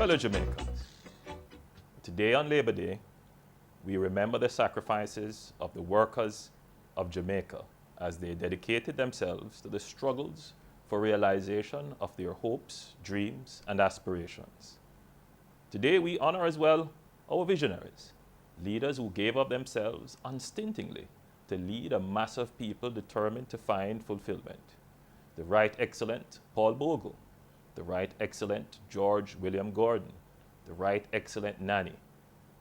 Fellow Jamaicans, today on Labor Day, we remember the sacrifices of the workers of Jamaica as they dedicated themselves to the struggles for realization of their hopes, dreams, and aspirations. Today, we honor as well our visionaries, leaders who gave up themselves unstintingly to lead a mass of people determined to find fulfillment. The Right Excellent Paul Bogle, the Right Excellent George William Gordon, the Right Excellent Nani,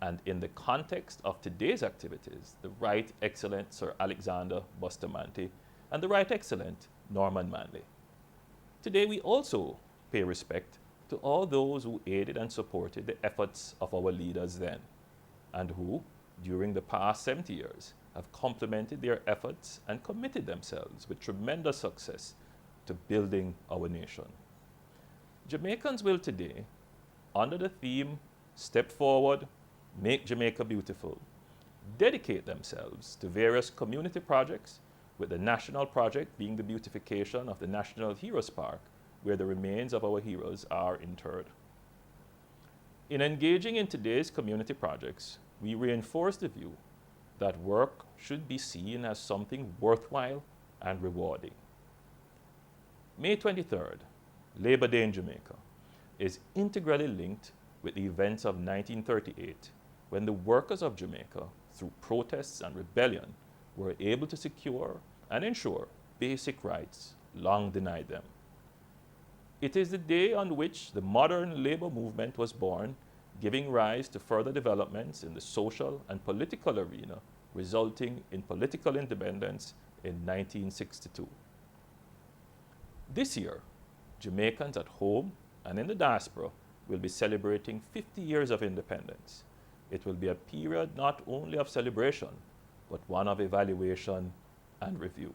and in the context of today's activities, the Right Excellent Sir Alexander Bustamante and the Right Excellent Norman Manley. Today we also pay respect to all those who aided and supported the efforts of our leaders then, and who, during the past 70 years, have complemented their efforts and committed themselves with tremendous success to building our nation. Jamaicans will today, under the theme, Step Forward, Make Jamaica Beautiful, dedicate themselves to various community projects, with the national project being the beautification of the National Heroes Park, where the remains of our heroes are interred. In engaging in today's community projects, we reinforce the view that work should be seen as something worthwhile and rewarding. May 23rd, Labor Day in Jamaica, is integrally linked with the events of 1938, when the workers of Jamaica, through protests and rebellion, were able to secure and ensure basic rights long denied them. It is the day on which the modern labor movement was born, giving rise to further developments in the social and political arena, resulting in political independence in 1962. This year, Jamaicans at home and in the diaspora will be celebrating 50 years of independence. It will be a period not only of celebration, but one of evaluation and review.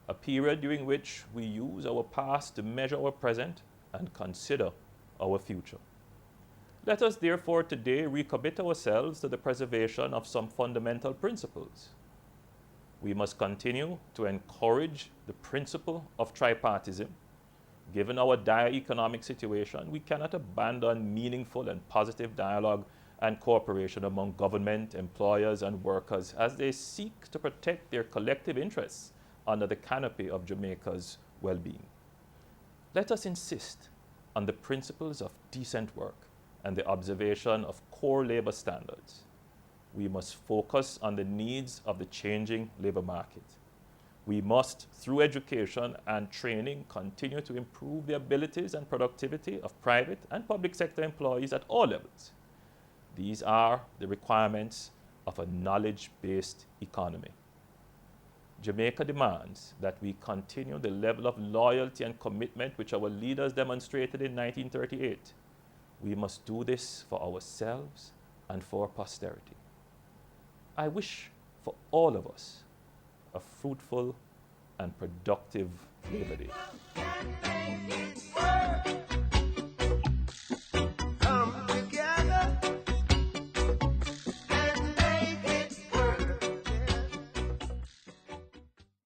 A period during which we use our past to measure our present and consider our future. Let us therefore today recommit ourselves to the preservation of some fundamental principles. We must continue to encourage the principle of tripartism. Given our dire economic situation, we cannot abandon meaningful and positive dialogue and cooperation among government, employers, and workers as they seek to protect their collective interests under the canopy of Jamaica's well-being. Let us insist on the principles of decent work and the observation of core labor standards. We must focus on the needs of the changing labor market. We must, through education and training, continue to improve the abilities and productivity of private and public sector employees at all levels. These are the requirements of a knowledge-based economy. Jamaica demands that we continue the level of loyalty and commitment which our leaders demonstrated in 1938. We must do this for ourselves and for posterity. I wish for all of us a fruitful and productive Labor Day.